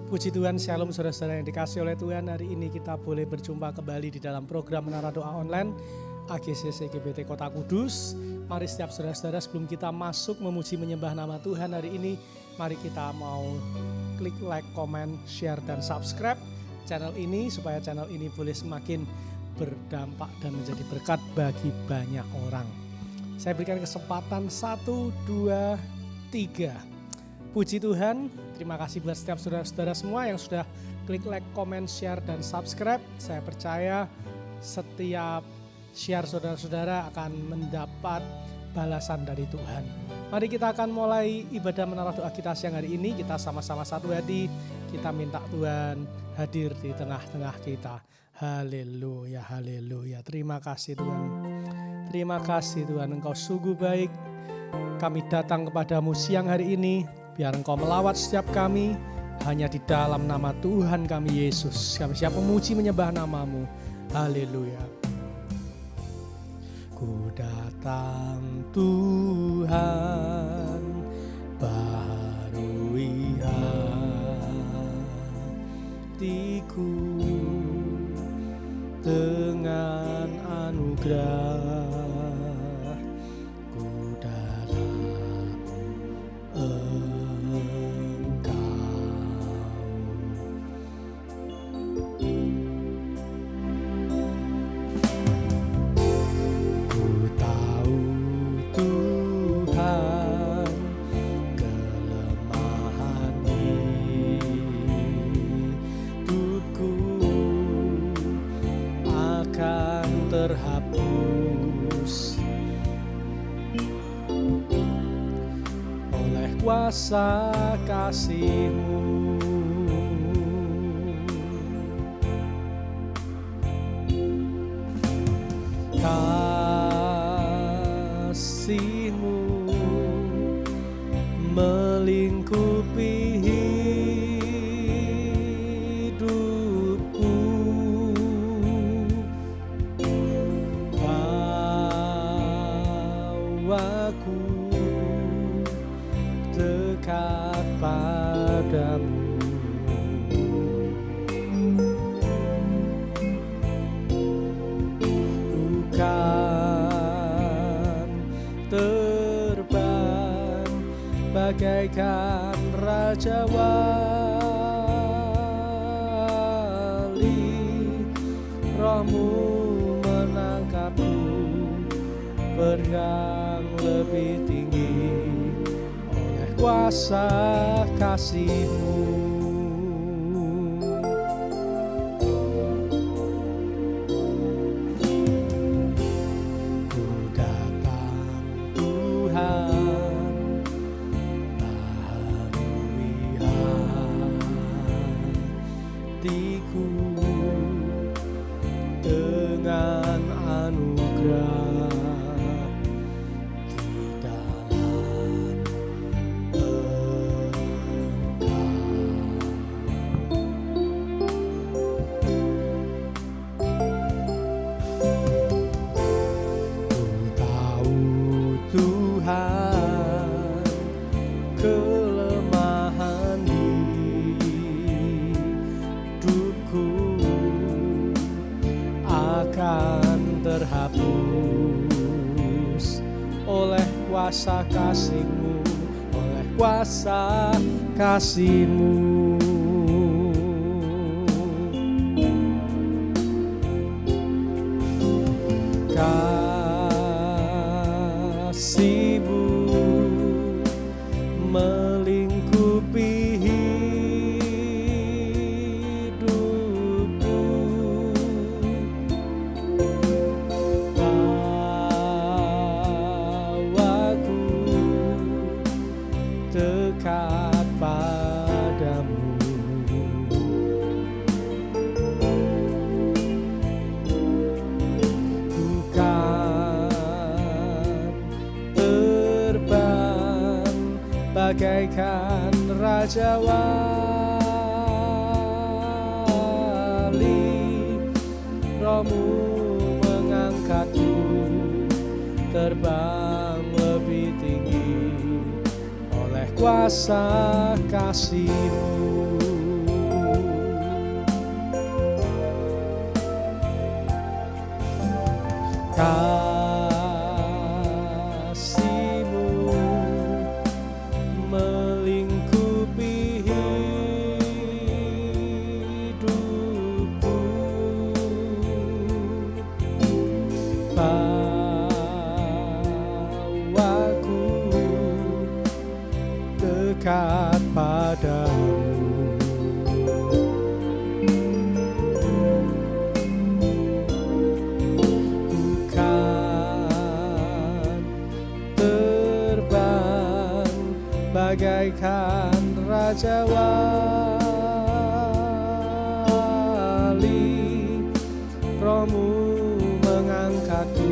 Puji Tuhan, shalom saudara-saudara yang dikasih oleh Tuhan. Hari ini kita boleh berjumpa kembali di dalam program Menara Doa Online AGCC GBT Kota Kudus. Mari setiap saudara-saudara sebelum kita masuk memuji menyembah nama Tuhan hari ini, mari kita mau klik like, comment, share, dan subscribe channel ini supaya channel ini boleh semakin berdampak dan menjadi berkat bagi banyak orang. Saya berikan kesempatan 1, 2, 3. Puji Tuhan, terima kasih buat setiap saudara-saudara semua yang sudah klik like, comment, share, dan subscribe. Saya percaya setiap share saudara-saudara akan mendapat balasan dari Tuhan. Mari kita akan mulai ibadah menara doa kita siang hari ini. Kita sama-sama satu hati, kita minta Tuhan hadir di tengah-tengah kita. Haleluya, haleluya. Terima kasih Tuhan. Terima kasih Tuhan, Engkau sungguh baik. Kami datang kepadamu siang hari ini. Biar Engkau melawat setiap kami hanya di dalam nama Tuhan kami Yesus. Kami siap memuji menyembah nama-Mu. Haleluya. Ku datang Tuhan, baharui hatiku dengan anugerah. Terhapus oleh kuasa kasih-Mu. Kasih-Mu melingkupi padamu. Bukan terbang bagaikan raja wali, Roh-Mu menangkapku berenang lebih tinggi oleh kuasa kasih-Mu. Ku datang Tuhan, baharui hatiku dengan anugerah. Terhapus oleh kuasa kasih-Mu, oleh kuasa kasih-Mu. Kasih-Mu melingkupi dekat padamu. Bukan terbang bagaikan raja wali, Roh-Mu mengangkatku terbang lebih tinggi oleh kuasa kasih-Mu. Kasih-Mu melingkupi hidupku, bawaku dekat padamu. Bagaikan Raja Wali, Roh-Mu mengangkatku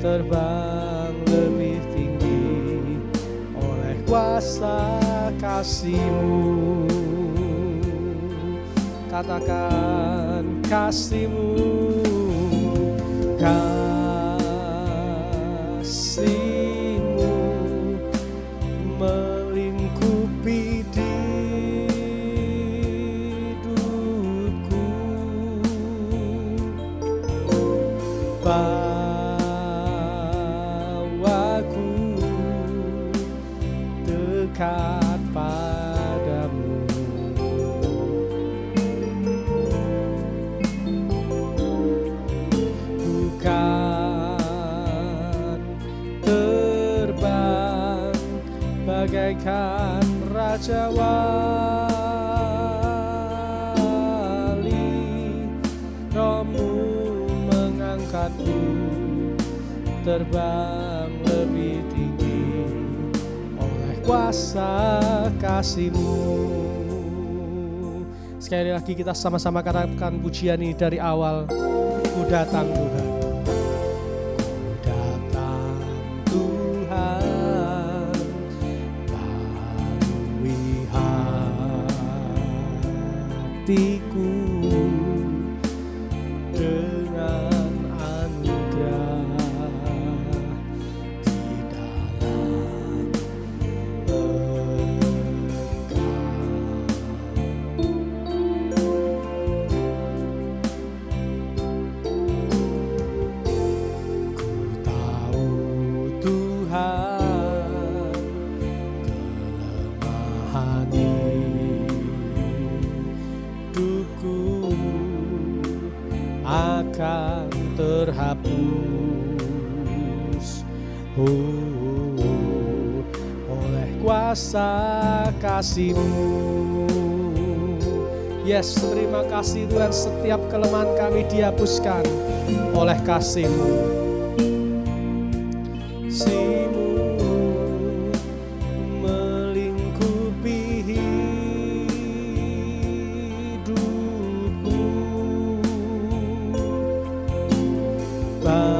terbang lebih tinggi oleh kuasa kasih-Mu. Katakan kasih-Mu, kasih-Mu melingkupi hidupku, bawaku dekat padamu. Bukan terbang bagaikan Raja Wali, Roh-Mu mengangkatku terbang lebih tinggi oleh kuasa kasih-Mu. Sekali lagi kita sama-sama katakan pujian ini dari awal. Ku datang Tuhan, ku datang Tuhan, barui hatiku dengan anugerah di dalam akan terhapus oleh kuasa kasih-Mu. Yes, terima kasih Tuhan, setiap kelemahan kami dihapuskan oleh kasih-Mu. Kasih-Mu melingkupi hidupku, bawaku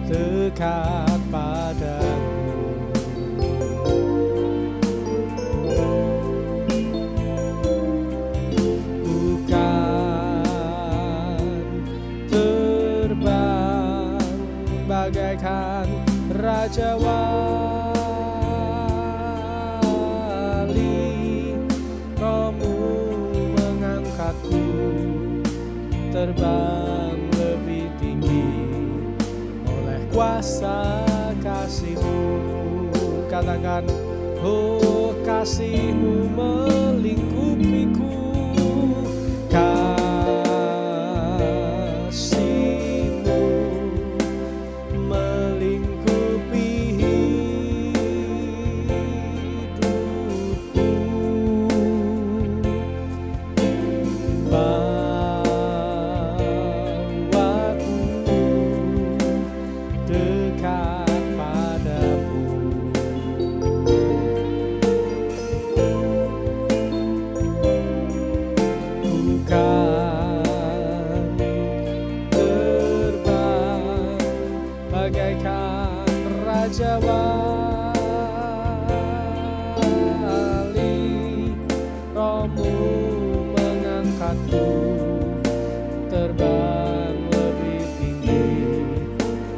dekat padamu. Bukan terbang bagaikan Raja Wali, Roh-Mu mengangkatku terbang lebih tinggi oleh kuasa kasih-Mu. Katakan, oh kasih-Mu melingkupiku, kasih-Mu melingkupi hidupku, bawaku dekat padamu. Bukan terbang bagaikan Raja Wali, Roh-Mu mengangkatku terbang lebih tinggi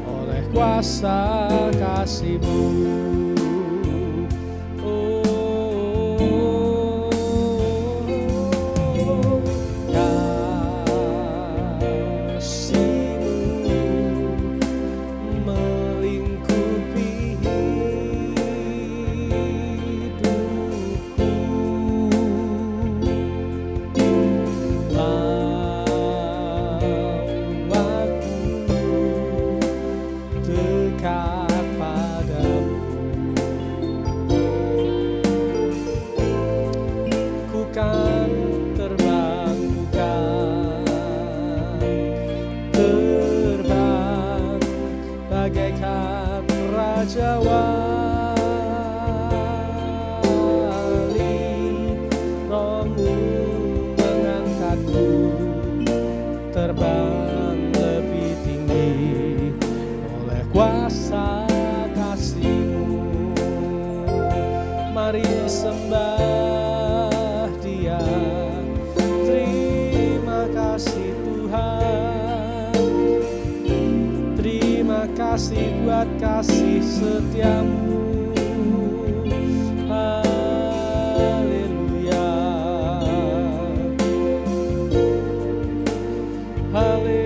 oleh kuasa kasih-Mu. terbang lebih tinggi oleh kuasa kasih-Mu. Mari sembah Dia. Terima kasih Tuhan, terima kasih buat kasih setia-Mu. Haleluya, haleluya.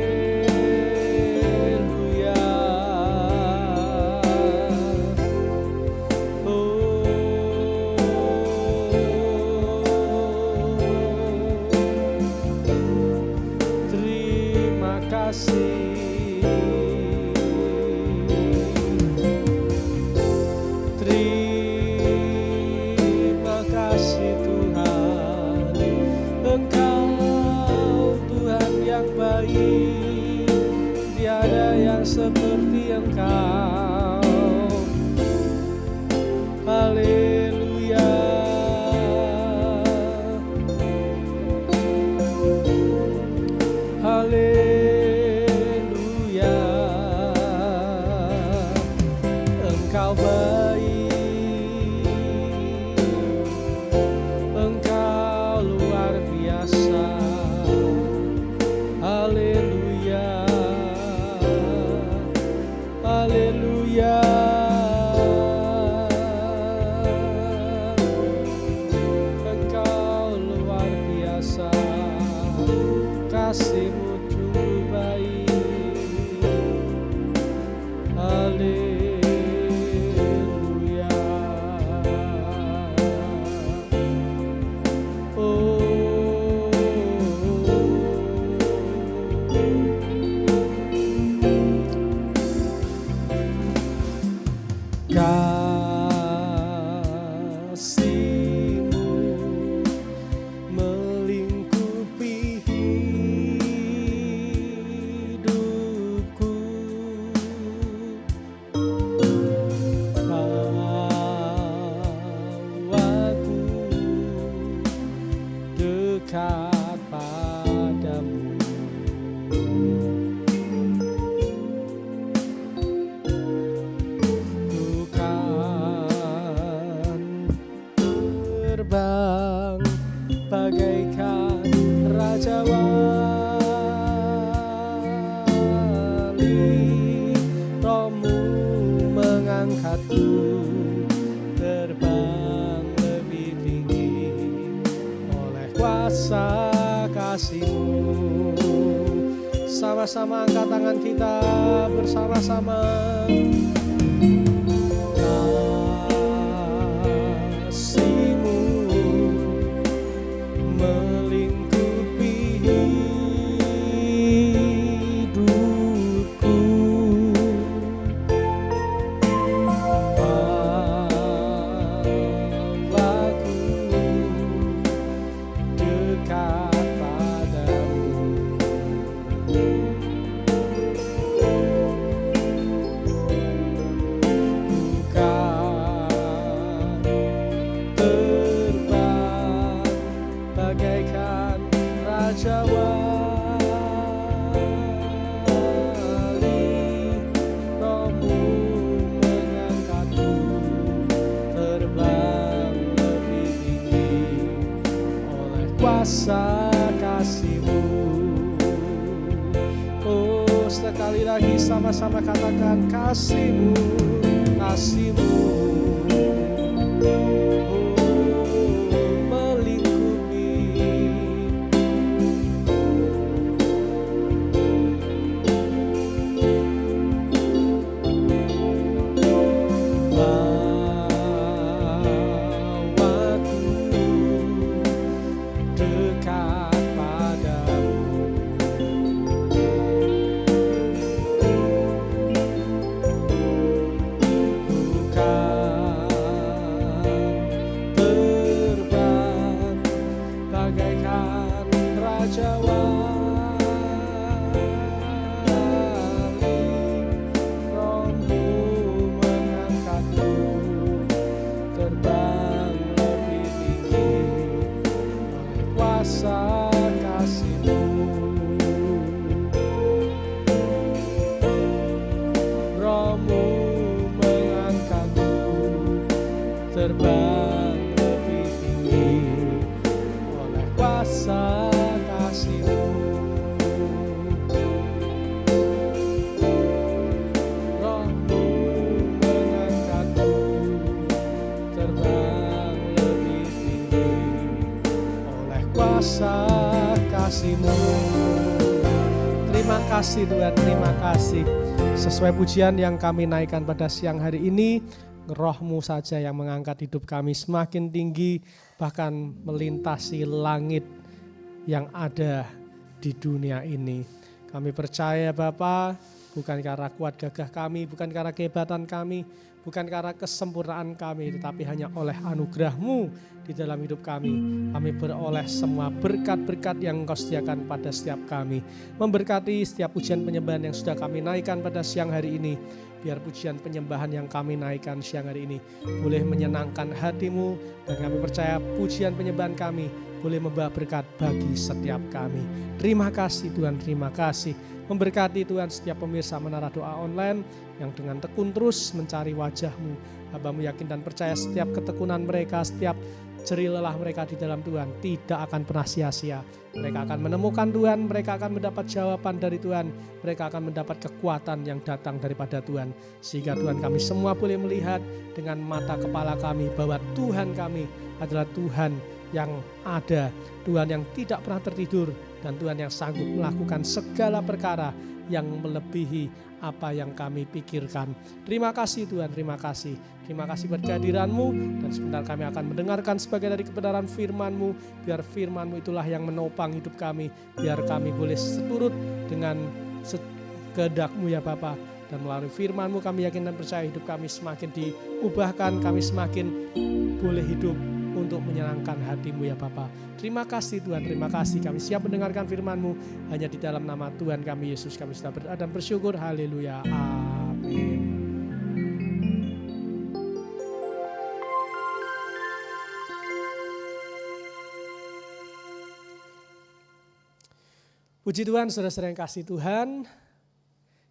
Terima kasih. Terima kasih Tuhan, Engkau Tuhan yang baik, tiada yang seperti Engkau. Haleluya, haleluya. Engkau baik, Engkau luar biasa. Haleluya, haleluya. Engkau luar biasa, kasih-Mu sungguh baik. Haleluya. Kasih-Mu melingkupi hidupku, bawaku dekat padamu. Terbang bagaikan Raja Wali, Roh-Mu mengangkatku terbang lebih tinggi oleh kuasa kasih-Mu. Sama-sama angkat tangan kita bersama-sama. Kasih-Mu melingkupi hidupku, bawaku dekat padamu. Terbang bagaikan Raja Wali, Roh-Mu mengangkatku terbang lebih tinggi oleh kuasa kasih-Mu. Oh, sekali lagi sama-sama katakan kasih-Mu, kasih-Mu. kasih Tuhan, terima kasih. Sesuai pujian yang kami naikkan pada siang hari ini, Roh-Mu saja yang mengangkat hidup kami semakin tinggi, bahkan melintasi langit yang ada di dunia ini. Kami percaya Bapa, bukan karena kuat gagah kami, bukan karena kehebatan kami, bukan karena kesempurnaan kami, tetapi hanya oleh anugerah-Mu di dalam hidup kami. Kami beroleh semua berkat-berkat yang Engkau sediakan pada setiap kami. Memberkati setiap pujian penyembahan yang sudah kami naikkan pada siang hari ini. Biar pujian penyembahan yang kami naikkan siang hari ini boleh menyenangkan hati-Mu, dan kami percaya pujian penyembahan kami boleh membawa berkat bagi setiap kami. Terima kasih Tuhan, terima kasih. Memberkati Tuhan setiap pemirsa Menara Doa Online yang dengan tekun terus mencari wajah-Mu. Hamba-Mu yakin dan percaya setiap ketekunan mereka, setiap jerih lelah mereka di dalam Tuhan tidak akan pernah sia-sia. Mereka akan menemukan Tuhan, mereka akan mendapat jawaban dari Tuhan, mereka akan mendapat kekuatan yang datang daripada Tuhan. Sehingga Tuhan, kami semua boleh melihat dengan mata kepala kami bahwa Tuhan kami adalah Tuhan yang ada, Tuhan yang tidak pernah tertidur, dan Tuhan yang sanggup melakukan segala perkara yang melebihi apa yang kami pikirkan. Terima kasih Tuhan, terima kasih. Terima kasih buat kehadiran-Mu, dan sebentar kami akan mendengarkan sebagian dari kebenaran firman-Mu. Biar firman-Mu itulah yang menopang hidup kami. Biar kami boleh seturut dengan kehendak-Mu ya Bapa. Dan melalui firman-Mu kami yakin dan percaya hidup kami semakin diubahkan, kami semakin boleh hidup untuk menyenangkan hati-Mu ya Bapa. Terima kasih Tuhan, terima kasih. Kami siap mendengarkan firman-Mu. Hanya di dalam nama Tuhan kami Yesus kami sudah berdoa dan bersyukur. Haleluya. Amin. Puji Tuhan, saudara-saudara yang kasih Tuhan.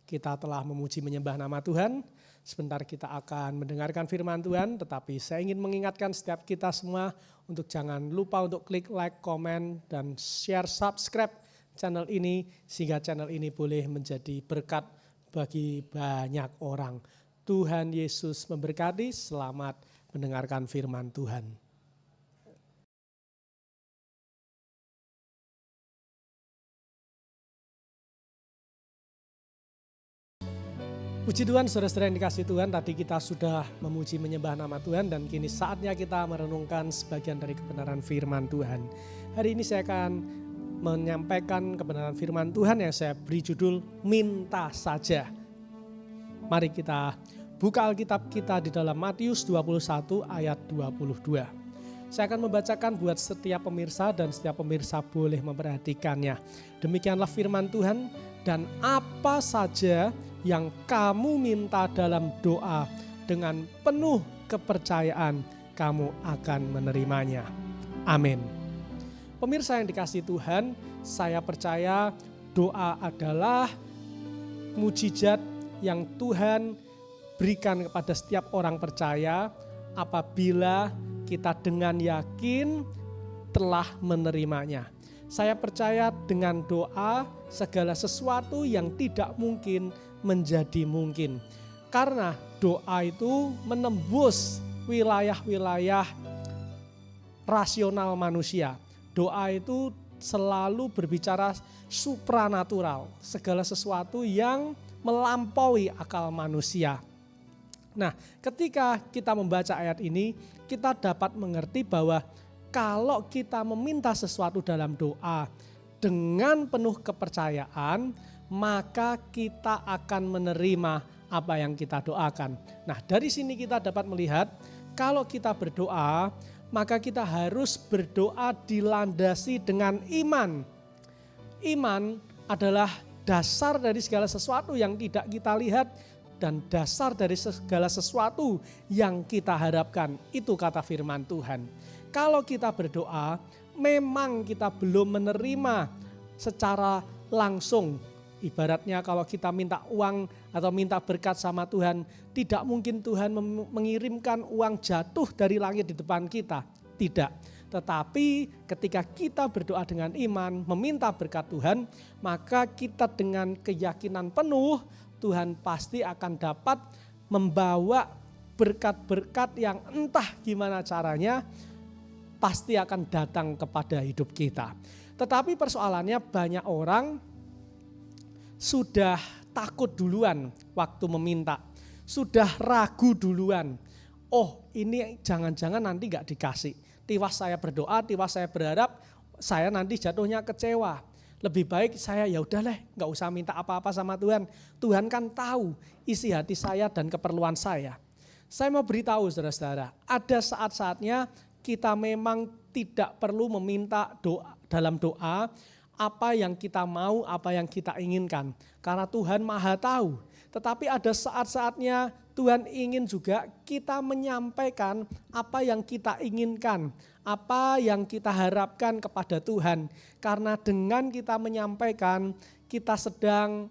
Kita telah memuji menyembah nama Tuhan. Sebentar kita akan mendengarkan firman Tuhan, tetapi saya ingin mengingatkan setiap kita semua untuk jangan lupa untuk klik like, komen, dan share, subscribe channel ini, sehingga channel ini boleh menjadi berkat bagi banyak orang. Tuhan Yesus memberkati, selamat mendengarkan firman Tuhan. Puji Tuhan, saudara-saudara yang dikasih Tuhan, tadi kita sudah memuji menyembah nama Tuhan, dan kini saatnya kita merenungkan sebagian dari kebenaran firman Tuhan. Hari ini saya akan menyampaikan kebenaran firman Tuhan yang saya beri judul Minta Saja. Mari kita buka Alkitab kita di dalam Matius 21 ayat 22. Saya akan membacakan buat setiap pemirsa, dan setiap pemirsa boleh memperhatikannya. Demikianlah firman Tuhan, dan apa saja yang kamu minta dalam doa, dengan penuh kepercayaan kamu akan menerimanya. Amin. Pemirsa yang dikasihi Tuhan, saya percaya doa adalah mujizat yang Tuhan berikan kepada setiap orang percaya apabila kita dengan yakin telah menerimanya. Saya percaya dengan doa segala sesuatu yang tidak mungkin menjadi mungkin. Karena doa itu menembus wilayah-wilayah rasional manusia. Doa itu selalu berbicara supranatural, segala sesuatu yang melampaui akal manusia. Nah, ketika kita membaca ayat ini, kita dapat mengerti bahwa kalau kita meminta sesuatu dalam doa dengan penuh kepercayaan, maka kita akan menerima apa yang kita doakan. Nah, dari sini kita dapat melihat kalau kita berdoa, maka kita harus berdoa dilandasi dengan iman. Iman adalah dasar dari segala sesuatu yang tidak kita lihat, dan dasar dari segala sesuatu yang kita harapkan. Itu kata firman Tuhan. Kalau kita berdoa, memang kita belum menerima secara langsung. Ibaratnya kalau kita minta uang atau minta berkat sama Tuhan, tidak mungkin Tuhan mengirimkan uang jatuh dari langit di depan kita. Tidak. Tetapi ketika kita berdoa dengan iman, meminta berkat Tuhan, maka kita dengan keyakinan penuh, Tuhan pasti akan dapat membawa berkat-berkat yang entah gimana caranya, pasti akan datang kepada hidup kita. Tetapi persoalannya banyak orang sudah takut duluan waktu meminta, sudah ragu duluan. Oh, ini jangan-jangan nanti gak dikasih. Tiwas saya berdoa, tiwas saya berharap, saya nanti jatuhnya kecewa. Lebih baik saya ya udahlah, nggak usah minta apa-apa sama Tuhan. Tuhan kan tahu isi hati saya dan keperluan saya. Saya mau beritahu saudara-saudara, ada saat-saatnya kita memang tidak perlu meminta doa dalam doa apa yang kita mau, apa yang kita inginkan. Karena Tuhan Maha tahu. Tetapi ada saat-saatnya Tuhan ingin juga kita menyampaikan apa yang kita inginkan, apa yang kita harapkan kepada Tuhan. Karena dengan kita menyampaikan, kita sedang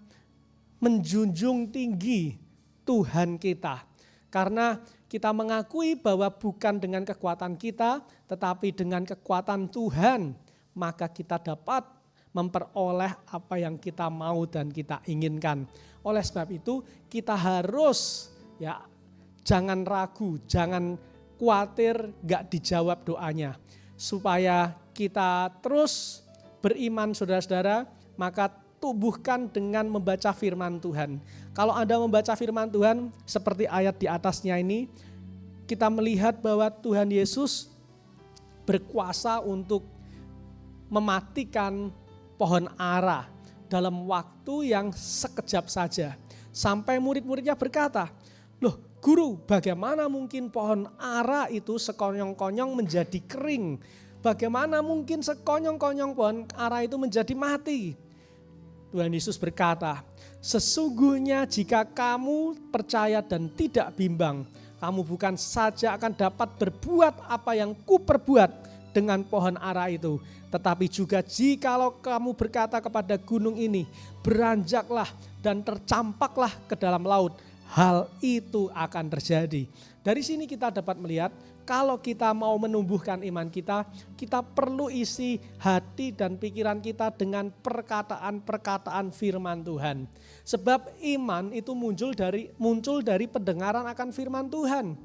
menjunjung tinggi Tuhan kita. Karena kita mengakui bahwa bukan dengan kekuatan kita, tetapi dengan kekuatan Tuhan, maka kita dapat memperoleh apa yang kita mau dan kita inginkan. Oleh sebab itu kita harus jangan ragu, jangan khawatir gak dijawab doanya. Supaya kita terus beriman saudara-saudara, maka tubuhkan dengan membaca firman Tuhan. Kalau Anda membaca firman Tuhan seperti ayat di atasnya ini, kita melihat bahwa Tuhan Yesus berkuasa untuk mematikan pohon ara dalam waktu yang sekejap saja. Sampai murid-muridnya berkata, "Loh Guru, bagaimana mungkin pohon ara itu sekonyong-konyong menjadi kering? Bagaimana mungkin sekonyong-konyong pohon ara itu menjadi mati?" Tuhan Yesus berkata, "Sesungguhnya jika kamu percaya dan tidak bimbang, kamu bukan saja akan dapat berbuat apa yang kuperbuat dengan pohon ara itu, tetapi juga jikalau kamu berkata kepada gunung ini, beranjaklah dan tercampaklah ke dalam laut, hal itu akan terjadi." Dari sini kita dapat melihat kalau kita mau menumbuhkan iman kita, kita perlu isi hati dan pikiran kita dengan perkataan-perkataan firman Tuhan. Sebab iman itu muncul dari pendengaran akan firman Tuhan.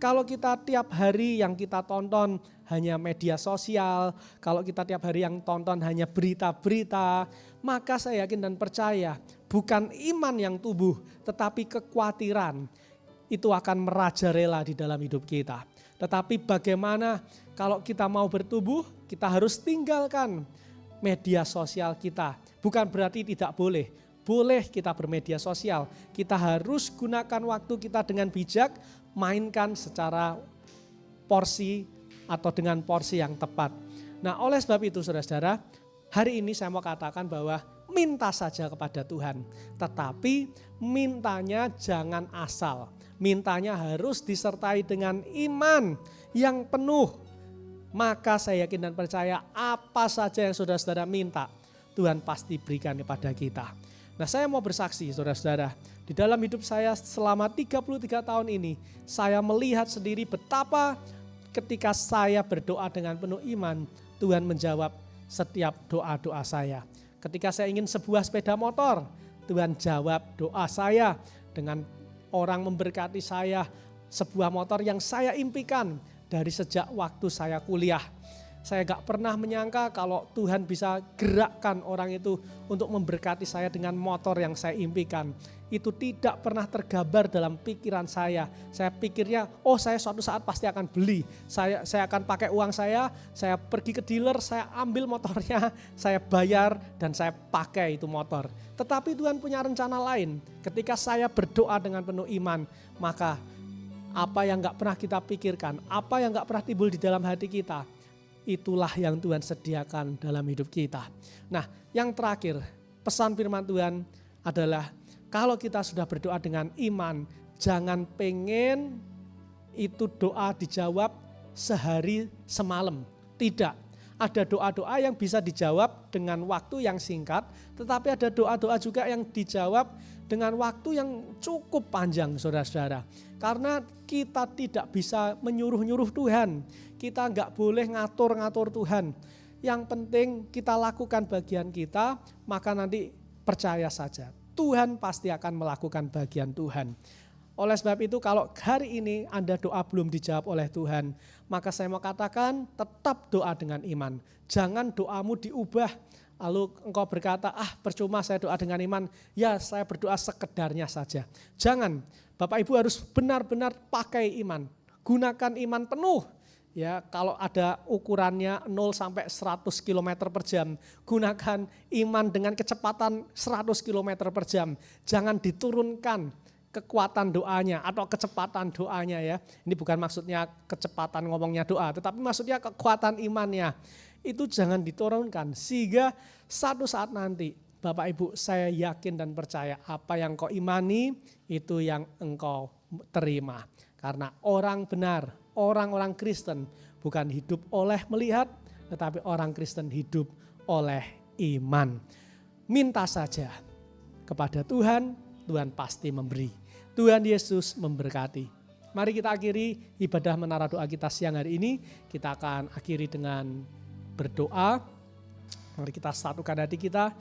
Kalau kita tiap hari yang kita tonton hanya media sosial, kalau kita tiap hari yang tonton hanya berita-berita, maka saya yakin dan percaya bukan iman yang tumbuh, tetapi kekhawatiran itu akan merajalela di dalam hidup kita. Tetapi bagaimana kalau kita mau bertumbuh, kita harus tinggalkan media sosial kita. Bukan berarti tidak boleh. Boleh kita bermedia sosial. Kita harus gunakan waktu kita dengan bijak, mainkan secara porsi atau dengan porsi yang tepat. Nah, oleh sebab itu saudara-saudara, hari ini saya mau katakan bahwa minta saja kepada Tuhan. Tetapi mintanya jangan asal. Mintanya harus disertai dengan iman yang penuh. Maka saya yakin dan percaya apa saja yang saudara-saudara minta, Tuhan pasti berikan kepada kita. Nah, saya mau bersaksi saudara-saudara, di dalam hidup saya selama 33 tahun ini, saya melihat sendiri betapa ketika saya berdoa dengan penuh iman, Tuhan menjawab setiap doa-doa saya. Ketika saya ingin sebuah sepeda motor, Tuhan jawab doa saya dengan orang memberkati saya sebuah motor yang saya impikan dari sejak waktu saya kuliah. Saya gak pernah menyangka kalau Tuhan bisa gerakkan orang itu untuk memberkati saya dengan motor yang saya impikan. Itu tidak pernah tergambar dalam pikiran saya. Saya pikirnya, saya suatu saat pasti akan beli. Saya akan pakai uang saya pergi ke dealer, saya ambil motornya, saya bayar dan saya pakai itu motor. Tetapi Tuhan punya rencana lain. Ketika saya berdoa dengan penuh iman, maka apa yang gak pernah kita pikirkan, apa yang gak pernah timbul di dalam hati kita, itulah yang Tuhan sediakan dalam hidup kita. Nah, yang terakhir, pesan firman Tuhan adalah kalau kita sudah berdoa dengan iman, jangan pengen itu doa dijawab sehari semalam. Tidak, ada doa-doa yang bisa dijawab dengan waktu yang singkat, tetapi ada doa-doa juga yang dijawab dengan waktu yang cukup panjang saudara-saudara. Karena kita tidak bisa menyuruh-nyuruh Tuhan. Kita enggak boleh ngatur-ngatur Tuhan. Yang penting kita lakukan bagian kita, maka nanti percaya saja. Tuhan pasti akan melakukan bagian Tuhan. Oleh sebab itu kalau hari ini Anda doa belum dijawab oleh Tuhan, maka saya mau katakan tetap doa dengan iman. Jangan doamu diubah lalu engkau berkata, percuma saya doa dengan iman, ya saya berdoa sekedarnya saja. Jangan, Bapak Ibu harus benar-benar pakai iman, gunakan iman penuh. Ya, kalau ada ukurannya 0 sampai 100 km per jam, gunakan iman dengan kecepatan 100 km per jam. Jangan diturunkan kekuatan doanya atau kecepatan doanya ya. Ini bukan maksudnya kecepatan ngomongnya doa, tetapi maksudnya kekuatan imannya. Itu jangan diturunkan sehingga satu saat nanti Bapak Ibu saya yakin dan percaya apa yang kau imani itu yang engkau terima. Karena orang benar, orang-orang Kristen bukan hidup oleh melihat, tetapi orang Kristen hidup oleh iman. Minta saja kepada Tuhan, Tuhan pasti memberi. Tuhan Yesus memberkati. Mari kita akhiri ibadah menara doa kita siang hari ini. Kita akan akhiri dengan berdoa. Mari kita satukan hati kita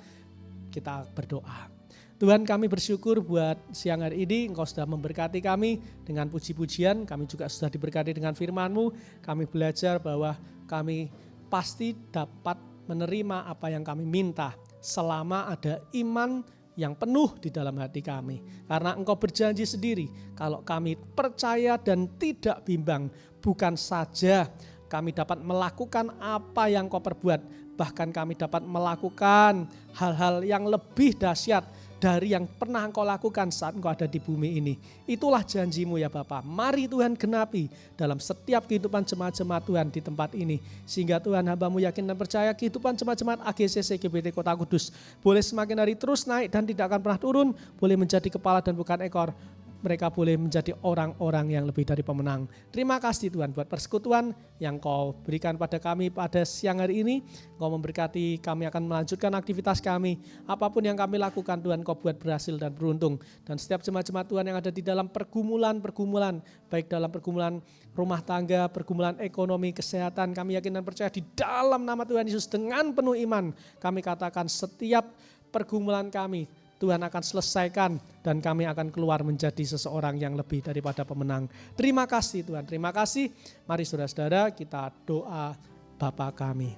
berdoa. Tuhan, kami bersyukur buat siang hari ini Engkau sudah memberkati kami dengan puji-pujian. Kami juga sudah diberkati dengan firman-Mu. Kami belajar bahwa kami pasti dapat menerima apa yang kami minta selama ada iman yang penuh di dalam hati kami. Karena Engkau berjanji sendiri, kalau kami percaya dan tidak bimbang, bukan saja kami dapat melakukan apa yang Kau perbuat, bahkan kami dapat melakukan hal-hal yang lebih dahsyat dari yang pernah Engkau lakukan saat Engkau ada di bumi ini. Itulah janji-Mu ya Bapa. Mari Tuhan genapi dalam setiap kehidupan jemaat-jemaat Tuhan di tempat ini. Sehingga Tuhan hamba-Mu yakin dan percaya kehidupan jemaat-jemaat AGCC GBT Kota Kudus boleh semakin hari terus naik dan tidak akan pernah turun. Boleh menjadi kepala dan bukan ekor. Mereka boleh menjadi orang-orang yang lebih dari pemenang. Terima kasih Tuhan buat persekutuan yang Kau berikan pada kami pada siang hari ini. Kau memberkati kami akan melanjutkan aktivitas kami. Apapun yang kami lakukan Tuhan Kau buat berhasil dan beruntung. Dan setiap jemaat-jemaat Tuhan yang ada di dalam pergumulan, baik dalam pergumulan rumah tangga, pergumulan ekonomi, kesehatan, kami yakin dan percaya di dalam nama Tuhan Yesus dengan penuh iman. Kami katakan setiap pergumulan kami Tuhan akan selesaikan dan kami akan keluar menjadi seseorang yang lebih daripada pemenang. Terima kasih Tuhan, terima kasih. Mari saudara-saudara kita doa Bapa kami.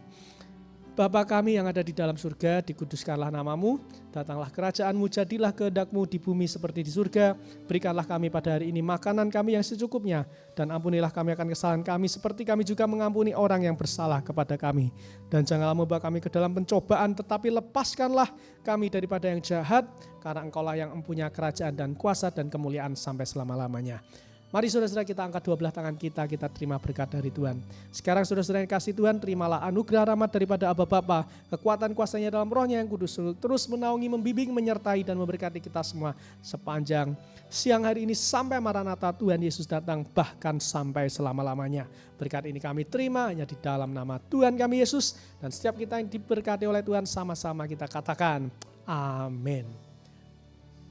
Bapa kami yang ada di dalam surga, dikuduskanlah nama-Mu, datanglah kerajaan-Mu, jadilah kehendak-Mu di bumi seperti di surga. Berikanlah kami pada hari ini makanan kami yang secukupnya, dan ampunilah kami akan kesalahan kami seperti kami juga mengampuni orang yang bersalah kepada kami. Dan janganlah membawa kami ke dalam pencobaan, tetapi lepaskanlah kami daripada yang jahat, karena Engkau-lah yang mempunyai kerajaan dan kuasa dan kemuliaan sampai selama-lamanya. Mari saudara-saudara kita angkat dua belah tangan kita terima berkat dari Tuhan. Sekarang saudara-saudara yang kasih Tuhan, terimalah anugerah rahmat daripada Aba Bapa, kekuatan kuasanya dalam Rohnya yang kudus, terus menaungi, membimbing, menyertai dan memberkati kita semua sepanjang siang hari ini sampai Maranatha Tuhan Yesus datang, bahkan sampai selama-lamanya. Berkat ini kami terima hanya di dalam nama Tuhan kami Yesus, dan setiap kita yang diberkati oleh Tuhan sama-sama kita katakan amin.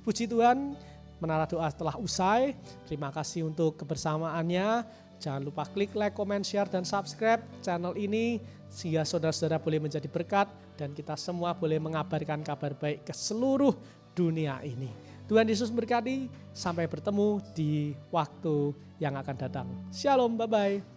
Puji Tuhan. Menara doa telah usai. Terima kasih untuk kebersamaannya. Jangan lupa klik like, comment, share, dan subscribe channel ini sehingga saudara-saudara boleh menjadi berkat dan kita semua boleh mengabarkan kabar baik ke seluruh dunia ini. Tuhan Yesus berkati. Sampai bertemu di waktu yang akan datang. Shalom, bye-bye.